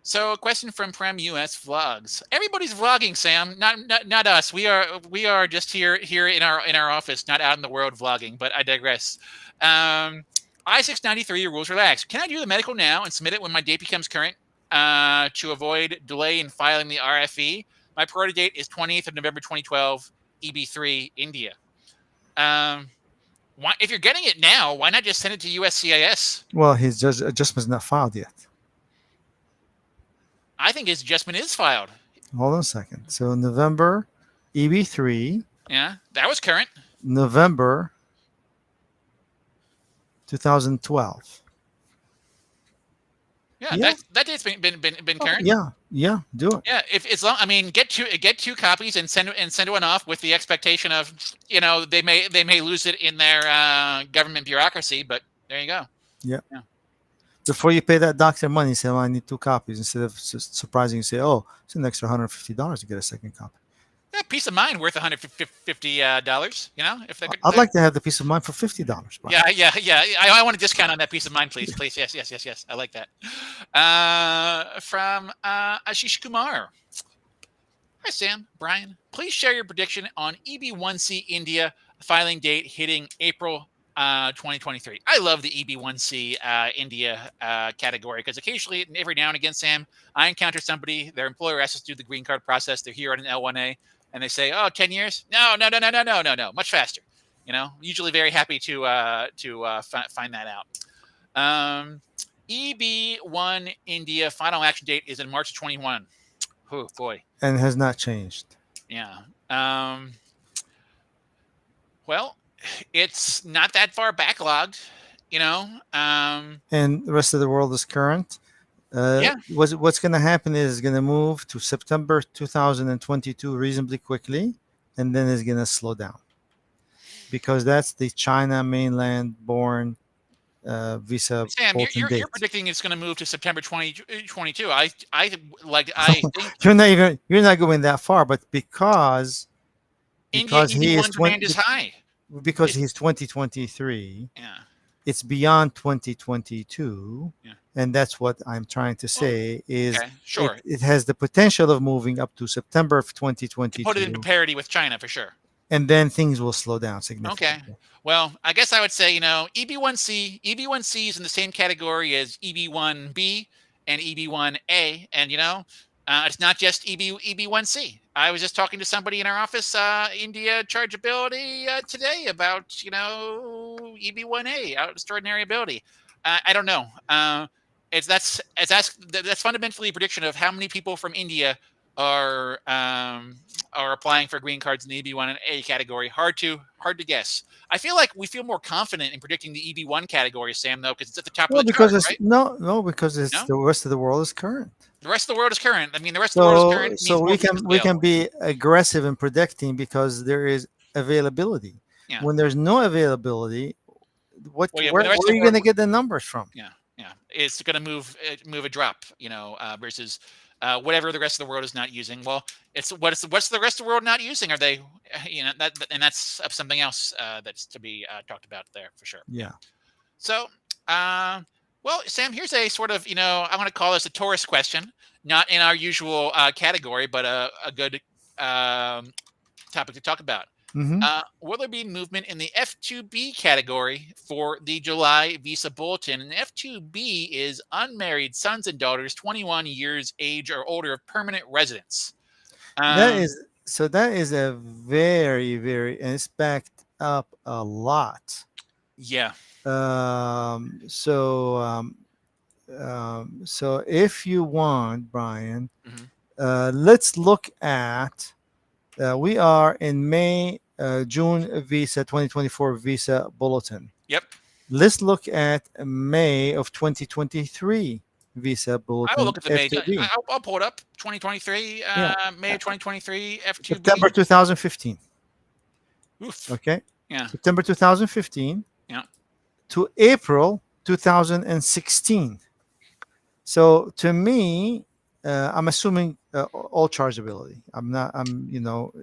So a question from Prem US Vlogs. Everybody's vlogging, Sam. Not us. We are just here in our office, not out in the world vlogging. But I digress. I-693 rules relaxed. Can I do the medical now and submit it when my date becomes current to avoid delay in filing the RFE? My priority date is 20th of November 2012, EB3 India. If you're getting it now, why not just send it to USCIS? Well, his adjustment's not filed yet. I think his adjustment is filed. Hold on a second. So November, EB3, Yeah, that was current. November 2012. Yeah, Yeah. that date's been current. Yeah, do it. Yeah, if it's long, I mean, get two copies and send one off with the expectation of they may lose it in their government bureaucracy, but there you go. Yeah. Yeah. Before you pay that doctor money, say, "Well, I need 2 copies," instead of surprising you say, "Oh, it's an extra $150 to get a second copy." Yeah, peace of mind worth $150. If they could. I'd like to have the peace of mind for $50. Yeah. I want a discount on that peace of mind, please. Yes. I like that. From Ashish Kumar. Hi, Sam, Brian. Please share your prediction on EB1C India filing date hitting April 2023. I love the EB1C India category because occasionally, every now and again, Sam, I encounter somebody, their employer asks us to do the green card process. They're here on an L1A, and they say, "Oh, 10 years? No, much faster." Usually very happy to find that out. EB1 India final action date is in March 21. Oh boy. And has not changed. Yeah. Well, it's not that far backlogged, And the rest of the world is current. Yeah. What's going to happen is going to move to September 2022 reasonably quickly, and then it's going to slow down because that's the China mainland born Visa Sam, Bulletin date. you're predicting it's going to move to September 2022. I think You're not going that far, but because India he is EB1 demand is high. because he's 2023, Yeah. it's beyond 2022. Yeah. And that's what I'm trying to say is Okay, sure. it has the potential of moving up to September of To put it 2022, into parity with China for sure. and then things will slow down Okay. significantly. Well, I guess I would say, EB1C is in the same category as EB1B and EB1A. And, it's not just EB1C. I was just talking to somebody in our office, India chargeability today about, EB1A, extraordinary ability. I don't know. That's fundamentally a prediction of how many people from India are applying for green cards in the EB1 and A category. Hard to guess. I feel like we feel more confident in predicting the EB1 category, Sam, though, because it's at the top Well, of the because chart, it's right? no, because it's No? the rest of the world is current. The rest of the world is current. I mean, the rest of the world is So current means so more people we can available. be aggressive in predicting because there is availability. Yeah. When there's no availability, Well, yeah, where the rest are of you the going to world, get the numbers from? yeah. It's going to move a drop, versus whatever the rest of the world is not using. Well, what's the rest of the world not using? Are they, that's something else that's to be talked about there for sure. Yeah. So, Well, Sam, here's a sort of, I want to call this a tourist question, not in our usual category, but a good um, topic to talk about. Hmm. Will there be movement in the F2B category for the July Visa Bulletin? And F2B is unmarried sons and daughters, 21 years age or older of permanent residence. That Um, is so. That is a very, very, and it's backed up a lot. yeah. Um, so, um, so if you want, Brian, Hmm. let's look at. We are in May, June Visa 2024 Visa Bulletin. Yep. Let's look at May of 2023 Visa I will Bulletin look at the May. F2B. I'll pull it up. 2023, Yeah, May of 2023, September F2B. 2015. Oof. Okay, Yeah. September 2015 Yeah. to April 2016. So to me, I'm assuming all chargeability. I'm not. I'm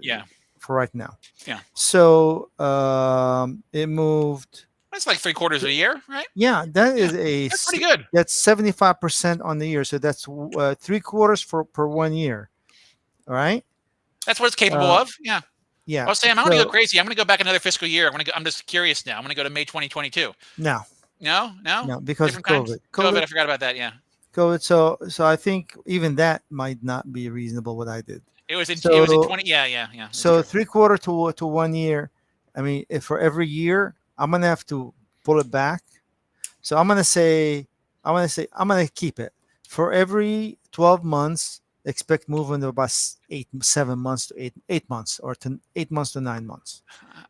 Yeah. for right now. Yeah. So it moved. That's like 3/4 of a year, right? Yeah, that Yeah. is a That's pretty good. that's 75% on the year. So that's 3/4 for per 1 year. All right. That's what it's capable Uh, of. Yeah. yeah. Well, Sam, I'm going to go So crazy. I'm going to go back another fiscal year. I'm just curious now. I'm going to go to May 2022. now, No, no, now because of different times. COVID, COVID. COVID, I forgot about that. Yeah, COVID. So I think even that might not be reasonable. What I did. it was in So 20. Yeah, yeah, yeah. That's so true. 3/4 to 1 year. I mean, if for every year, I'm gonna have to pull it back. So I'm gonna keep it for every 12 months. Expect movement of about 7 months to 8 months, or to 8 months to 9 months.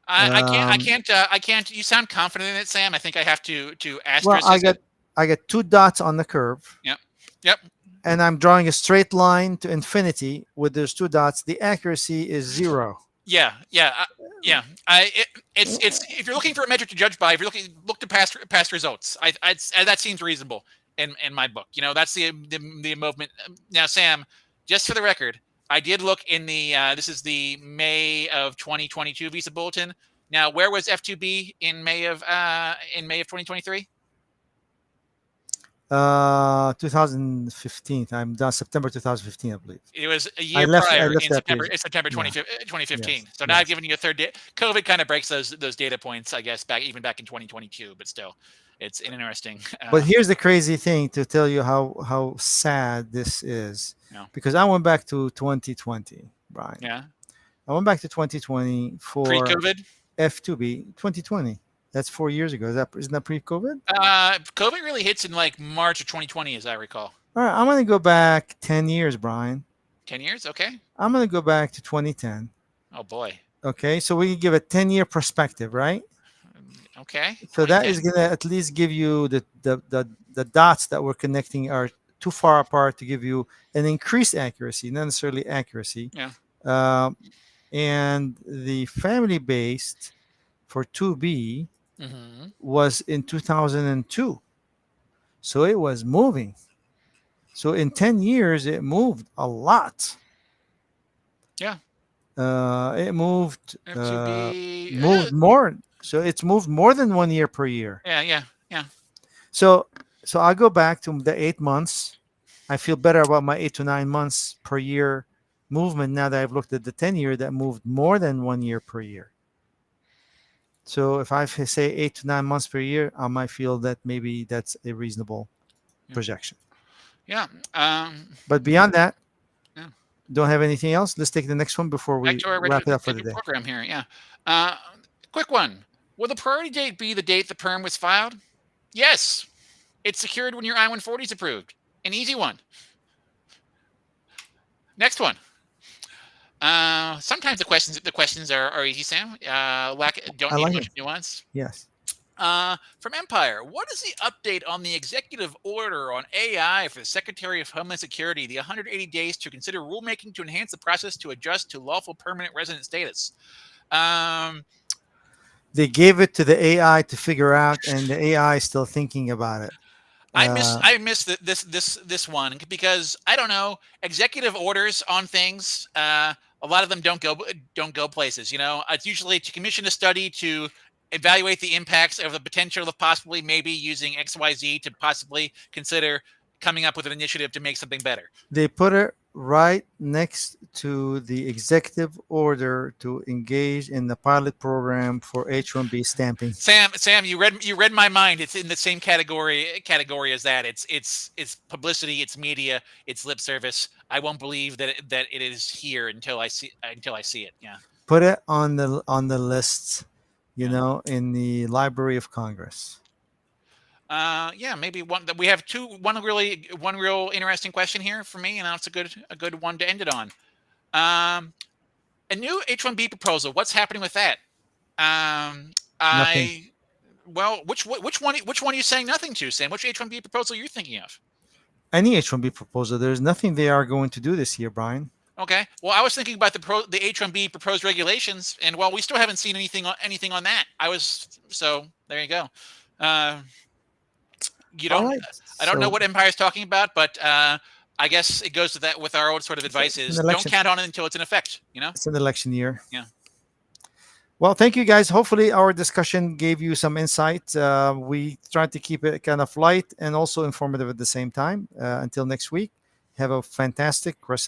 I can't. I Um, can't. I can't. You sound confident in it, Sam. I think I have to well, asterisk it. I got two dots on the curve, Yep. Yep. and I'm drawing a straight line to infinity with those two dots. The accuracy is zero. Yeah. Yeah. Yeah. It's if you're looking for a metric to judge by, if you're look to past results, that seems reasonable in my book. That's the movement. Now, Sam, just for the record, I did look in the this is the May of 2022 Visa Bulletin. Now, where was F2B in May of 2023? 2015. I'm done September 2015, I believe. It was a I year left. I prior left in that September. page. It's September Yeah. 2015. Yes. So now I've Yes. given you a third. COVID kind of breaks those data points, I guess, back in 2022. But still, it's an interesting. But here's the crazy thing to tell you how sad this is, Yeah. because I went back to 2020, Brian. Yeah. I went back to 2020 for Pre-COVID. F2B 2020. That's 4 years ago. Isn't that pre-COVID? COVID really hits in like March of 2020, as I recall. All right, I'm gonna go back 10 years, Brian. 10 years. Okay. I'm gonna go back to 2010. Oh boy. Okay, so we can give a 10-year perspective, right? Okay. So that 2010. is gonna at least give you the dots that we're connecting are too far apart to give you an increased accuracy, not necessarily accuracy. Yeah. Um, and the family based for 2B Hmm. was in 2002. So it was moving. So in 10 years, it moved a lot. Yeah. It moved F2B. moved more. So it's moved more than 1 year per year. Yeah. Yeah. Yeah. So I go back to the 8 months. I feel better about my 8 to 9 months per year movement now that I've looked at the 10 year that moved more than 1 year per year. So if I say 8 to 9 months per year, I might feel that maybe that's a reasonable Yeah. projection. Yeah. But beyond that, Yeah. don't have anything else. Let's take the next one before Back we to our wrap it up for the retrospective day. program here. Yeah. Uh, Quick one. Will the priority date be the date the perm was filed? Yes. It's secured when your I-140 is approved. An easy one. Next one. Sometimes the questions are easy, Sam. Don't I need like much it. nuance. Yes. From Empire, what is the update on the executive order on AI for the Secretary of Homeland Security? The 180 days to consider rulemaking to enhance the process to adjust to lawful permanent resident status. Um, They gave it to the AI to figure out, and the AI is still thinking about it. I miss this one because I don't know executive orders on things. A lot of them don't go places. It's usually to commission a study to evaluate the impacts of the potential of possibly maybe using XYZ to possibly consider coming up with an initiative to make something better. They put it right next to the executive order to engage in the pilot program for H-1B stamping. Sam, you read my mind. It's in the same category as that. It's publicity, it's media, it's lip service. I won't believe that it is here until I see it. Yeah, Put it on the list, yeah. in the Library of Congress. Yeah, maybe one that we have one real interesting question here for me, and that's a good one to end it on. Um, a new H-1B proposal. What's happening with that? Nothing. I Well, which one are you saying nothing to, Sam? Which H-1B proposal you're thinking of? Any H-1B proposal, there's nothing they are going to do this year, Brian. Okay. Well, I was thinking about the H-1B proposed regulations, and well, we still haven't seen anything on that. So there you go. Uh, you All don't. right. I don't know So what Empire's talking about, but I guess it goes to that with our old sort of advice it's an is don't election. count on it until it's in effect. You know? It's an election year. Yeah. Well, thank you guys. Hopefully, our discussion gave you some insight. We tried to keep it kind of light and also informative at the same time. Until next week, have a fantastic rest of